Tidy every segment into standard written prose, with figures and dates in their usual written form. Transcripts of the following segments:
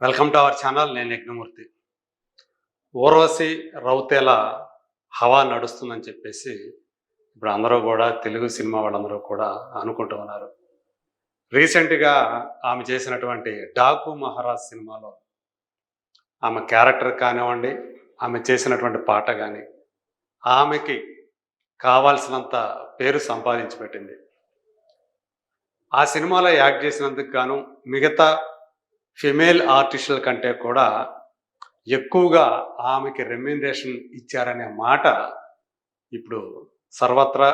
Welcome to our channel. నేను యజ్ఞమూర్తి. ఊర్వశి రౌతేల హవా నడుస్తుందని చెప్పేసి ఇప్పుడు అందరూ కూడా తెలుగు సినిమా వాళ్ళందరూ కూడా అనుకుంటూ ఉన్నారు. రీసెంట్‌గా ఆమె చేసినటువంటి 'డాకు మహారాజ్' సినిమాలో ఆమె క్యారెక్టర్ కానివ్వండి, ఆమె చేసినటువంటి పాట గాని, ఆమెకి కావాల్సినంత పేరు సంపాదించి పెట్టింది. ఆ సినిమాలో యాక్ట్ చేసినందుకు గాను మిగతా ఫిమేల్ ఆర్టిస్టుల కంటే కూడా ఎక్కువగా ఆమెకి రెమ్యూనరేషన్ ఇచ్చారనే మాట ఇప్పుడు సర్వత్రా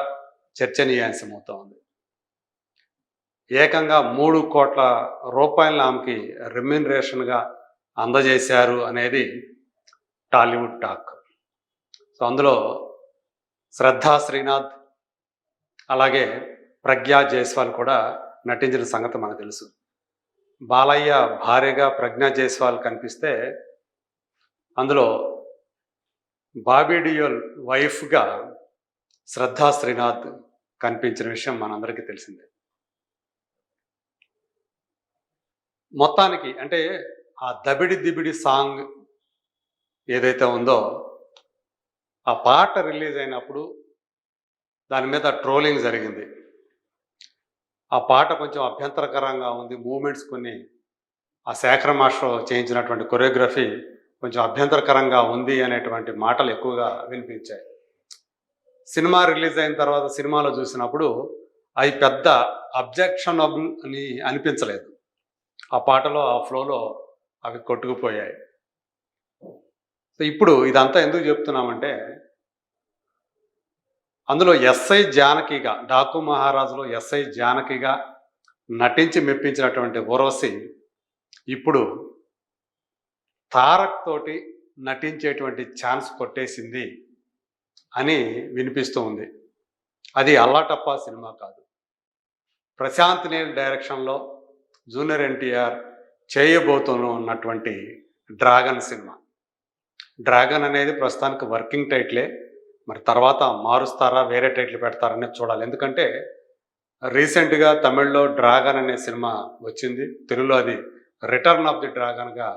చర్చనీయాంశమవుతా ఉంది. ఏకంగా 3,00,00,000 ఆమెకి రెమ్యూనరేషన్‌గా అందజేశారు అనేది టాలీవుడ్ టాక్. సో, అందులో శ్రద్ధా శ్రీనాథ్, అలాగే ప్రజ్ఞా జైస్వాల్ కూడా నటించిన సంగతి మనకు తెలుసు. బాలయ్య భార్యగా ప్రజ్ఞా జైస్వాల్ కనిపిస్తే, అందులో బాబీ డియోల్ వైఫ్‌గా శ్రద్ధా శ్రీనాథ్ కనిపించిన విషయం మనందరికీ తెలిసిందే. మొత్తానికి అంటే ఆ 'దబిడి దిబిడి' సాంగ్ ఏదైతే ఉందో, ఆ పాట రిలీజ్ అయినప్పుడు దాని మీద ట్రోలింగ్ జరిగింది. ఆ పాట కొంచెం అభ్యంతరకరంగా ఉంది. మూవ్‌మెంట్స్ కొన్ని ఆ శేఖర్ మాస్టర్ చేయించినటువంటి కొరియోగ్రఫీ కొంచెం అభ్యంతరకరంగా ఉంది అనేటువంటి మాటలు ఎక్కువగా వినిపించాయి. సినిమా రిలీజ్ అయిన తర్వాత సినిమాలో చూసినప్పుడు అవి పెద్ద అబ్జెక్షనబుల్ అని అనిపించలేదు. ఆ పాటలో, ఆ ఫ్లోలో అవి కొట్టుకుపోయాయి. సో, ఇప్పుడు ఇదంతా ఎందుకు చెప్తున్నామంటే, అందులో ఎస్ఐ జానకిగా 'డాకు మహారాజు'లో ఎస్ఐ జానకిగా నటించి మెప్పించినటువంటి ఊర్వశి ఇప్పుడు తారక్ తోటి నటించేటువంటి ఛాన్స్ కొట్టేసింది అని వినిపిస్తూ ఉంది. అది అల్లాటప్పా సినిమా కాదు. ప్రశాంత్ నీల్ డైరెక్షన్‌లో జూనియర్ ఎన్టీఆర్ చేయబోతూను ఉన్నటువంటి 'డ్రాగన్' సినిమా. 'డ్రాగన్' అనేది ప్రస్తుతానికి వర్కింగ్ టైటిలే. మరి తర్వాత మారుస్తారా, వేరే టైటిల్ పెడతారనేది చూడాలి. ఎందుకంటే రీసెంట్‌గా తమిళ్‌లో 'డ్రాగన్' అనే సినిమా వచ్చింది. తెలుగులో అది 'రిటర్న్ ఆఫ్ ది డ్రాగన్‌గా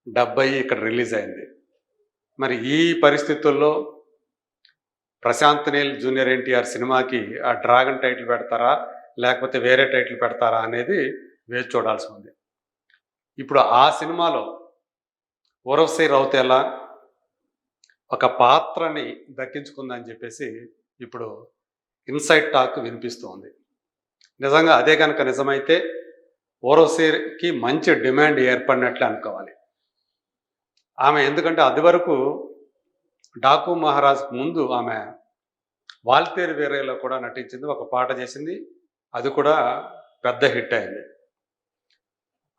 డబ్ అయ్యి ఇక్కడ రిలీజ్ అయింది. మరి ఈ పరిస్థితుల్లో ప్రశాంత్ నీల్ జూనియర్ ఎన్టీఆర్ సినిమాకి ఆ 'డ్రాగన్' టైటిల్ పెడతారా, లేకపోతే వేరే టైటిల్ పెడతారా అనేది వేచి చూడాల్సి ఉంది. ఇప్పుడు ఆ సినిమాలో ఊర్వశి రౌతేల ఒక పాత్రని దక్కించుకుందని చెప్పేసి ఇప్పుడు ఇన్సైడ్ టాక్ వినిపిస్తూ ఉంది. నిజంగా అదే కనుక నిజమైతే ఊర్వశికి మంచి డిమాండ్ ఏర్పడినట్లే అనుకోవాలి. ఆమె ఎందుకంటే అదివరకు 'డాకు మహారాజ్' ముందు ఆమె 'వాల్తేరు వీరయ్య'లో కూడా నటించింది. ఒక పాట చేసింది. అది కూడా పెద్ద హిట్ అయింది.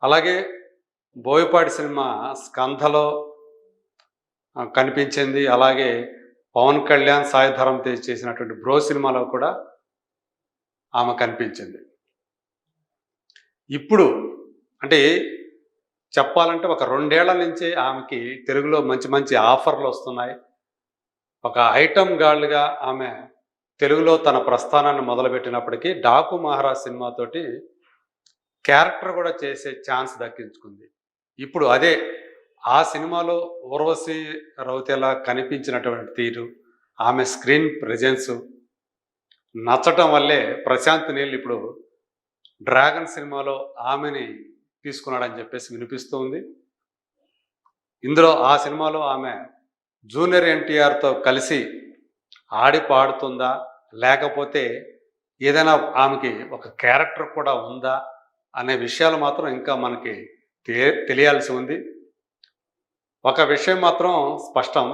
అలాగే బోయపాటి సినిమా 'స్కంధ'లో కనిపించింది. అలాగే పవన్ కళ్యాణ్, సాయి ధరమ్ తేజ్ చేసినటువంటి 'బ్రో' సినిమాలో కూడా ఆమె కనిపించింది. ఇప్పుడు అంటే చెప్పాలంటే ఒక 2 ఏళ్ల నుంచే ఆమెకి తెలుగులో మంచి మంచి ఆఫర్లు వస్తున్నాయి. ఒక ఐటెమ్ గర్ల్‌గా ఆమె తెలుగులో తన ప్రస్థానాన్ని మొదలుపెట్టినప్పటికీ 'డాకు మహారాజ్' సినిమాతోటి క్యారెక్టర్ కూడా చేసే ఛాన్స్ దక్కించుకుంది. ఇప్పుడు అదే ఆ సినిమాలో ఊర్వశి రౌతేల కనిపించినటువంటి తీరు, ఆమె స్క్రీన్ ప్రెజెన్సు నచ్చటం వల్లే ప్రశాంత్ నీల్ ఇప్పుడు 'డ్రాగన్' సినిమాలో ఆమెని తీసుకున్నాడని చెప్పేసి వినిపిస్తూ ఉంది. ఇందులో ఆ సినిమాలో ఆమె జూనియర్ ఎన్టీఆర్‌తో కలిసి ఆడి పాడుతుందా? లేకపోతే ఏదైనా ఆమెకి ఒక క్యారెక్టర్ కూడా ఉందా? అనే విషయాలు మాత్రం ఇంకా మనకి తెలియాల్సి ఉంది. ఒక విషయం మాత్రం స్పష్టం.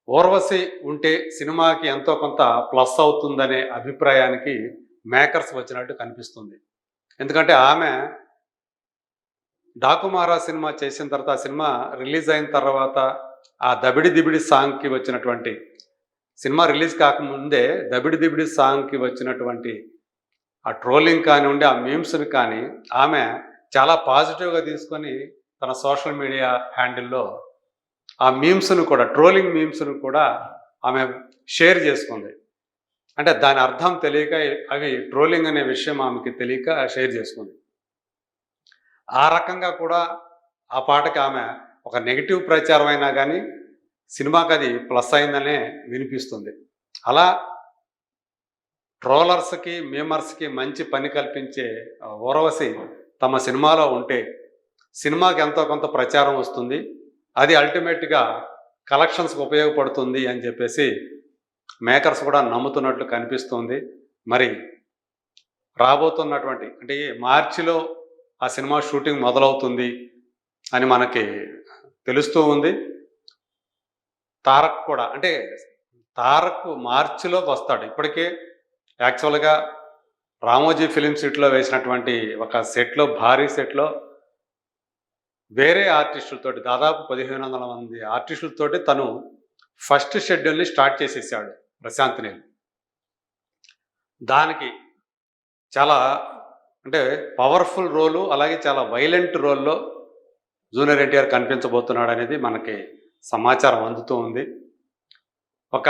ఊర్వశి ఉంటే సినిమాకి ఎంతో కొంత ప్లస్ అవుతుందనే అభిప్రాయానికి మేకర్స్ వచ్చినట్టు కనిపిస్తుంది. ఎందుకంటే ఆమె 'డాకు మహారాజ్' సినిమా చేసిన తర్వాత, ఆ సినిమా రిలీజ్ అయిన తర్వాత ఆ 'దబిడి దిబిడి' సాంగ్‌కి వచ్చినటువంటి, సినిమా రిలీజ్ కాకముందే 'దబిడి దిబిడి' సాంగ్‌కి వచ్చినటువంటి ఆ ట్రోలింగ్ కానివ్వండి, ఆ మీమ్స్‌ని కానీ ఆమె చాలా పాజిటివ్‌గా తీసుకొని తన సోషల్ మీడియా హ్యాండిల్‌లో ఆ మీమ్స్‌ను కూడా, ట్రోలింగ్ మీమ్స్‌ను కూడా ఆమె షేర్ చేసుకుంది. అంటే దాని అర్థం తెలియక అవి ట్రోలింగ్ అనే విషయం ఆమెకి తెలియక షేర్ చేసుకుంది. ఆ రకంగా కూడా ఆ పాటకి ఆమె ఒక నెగిటివ్ ప్రచారం అయినా కానీ సినిమాకి అది ప్లస్ అయిందనే వినిపిస్తుంది. అలా ట్రోలర్స్‌కి, మీమర్స్‌కి మంచి పని కల్పించే ఊర్వశి తమ సినిమాలో ఉంటే సినిమాకి ఎంతో కొంత ప్రచారం వస్తుంది. అది అల్టిమేట్‌గా కలెక్షన్స్‌కి ఉపయోగపడుతుంది అని చెప్పేసి మేకర్స్ కూడా నమ్ముతున్నట్లు కనిపిస్తుంది. మరి రాబోతున్నటువంటి అంటే ఈ మార్చిలో ఆ సినిమా షూటింగ్ మొదలవుతుంది అని మనకి తెలుస్తూ ఉంది. తారక్ కూడా అంటే తారక్ మార్చిలోకి వస్తాడు. ఇప్పటికే యాక్చువల్‌గా రామోజీ ఫిల్మ్ సిటీలో వేసినటువంటి ఒక సెట్‌లో భారీ సెట్‌లో వేరే ఆర్టిస్టులతోటి దాదాపు 1500 మంది ఆర్టిస్టులతోటి తను ఫస్ట్ షెడ్యూల్‌ని స్టార్ట్ చేసేసాడు ప్రశాంత్ నీల్. దానికి చాలా అంటే పవర్‌ఫుల్ రోలు, అలాగే చాలా వైలెంట్ రోల్‌లో జూనియర్ ఎన్టీఆర్ కనిపించబోతున్నాడనేది మనకి సమాచారం అందుతూ ఉంది. ఒక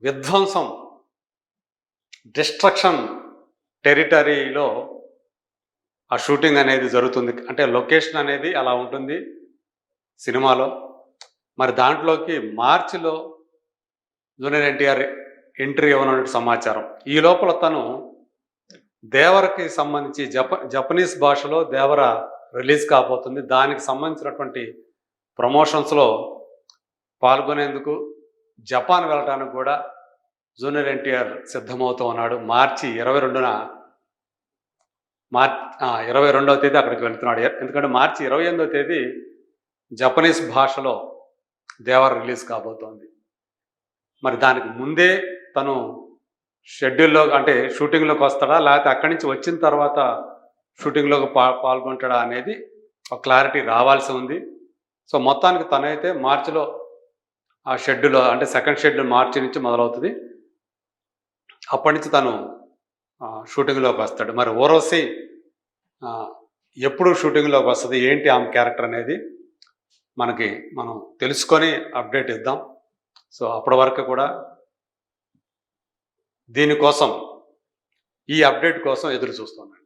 విధ్వంసం, డిస్ట్రక్షన్ టెరిటరీలో ఆ షూటింగ్ అనేది జరుగుతుంది. అంటే లొకేషన్ అనేది అలా ఉంటుంది సినిమాలో. మరి దాంట్లోకి మార్చిలో జూనియర్ ఎన్టీఆర్ ఎంట్రీ ఇవ్వనున్నట్టు సమాచారం. ఈ లోపల తను దేవరకి సంబంధించి జపనీస్ భాషలో దేవర రిలీజ్ కాబోతుంది. దానికి సంబంధించినటువంటి ప్రమోషన్స్‌లో పాల్గొనేందుకు జపాన్ వెళ్ళటానికి కూడా జూనియర్ ఎన్టీఆర్ సిద్ధమవుతూ ఉన్నాడు. మార్చి 22న 22వ తేదీ అక్కడికి వెళ్తున్నాడు. ఎందుకంటే మార్చి 28వ తేదీ జపనీస్ భాషలో దేవర రిలీజ్ కాబోతోంది. మరి దానికి ముందే తను షెడ్యూల్లో అంటే షూటింగ్లోకి వస్తాడా, లేకపోతే అక్కడి నుంచి వచ్చిన తర్వాత షూటింగ్లోకి పాల్గొంటాడా అనేది ఒక క్లారిటీ రావాల్సి ఉంది. సో మొత్తానికి తనైతే మార్చిలో ఆ షెడ్యూల్ అంటే సెకండ్ షెడ్యూల్ మార్చి నుంచి మొదలవుతుంది. అప్పటి నుంచి తను షూటింగ్లోకి వస్తాడు. మరి ఊర్వశి ఎప్పుడు షూటింగ్లోకి వస్తుంది, ఏంటి ఆమె క్యారెక్టర్ అనేది మనం తెలుసుకొని అప్డేట్ ఇద్దాం. సో అప్పటి వరకు కూడా దీనికోసం ఈ అప్డేట్ కోసం ఎదురు చూస్తున్నాను.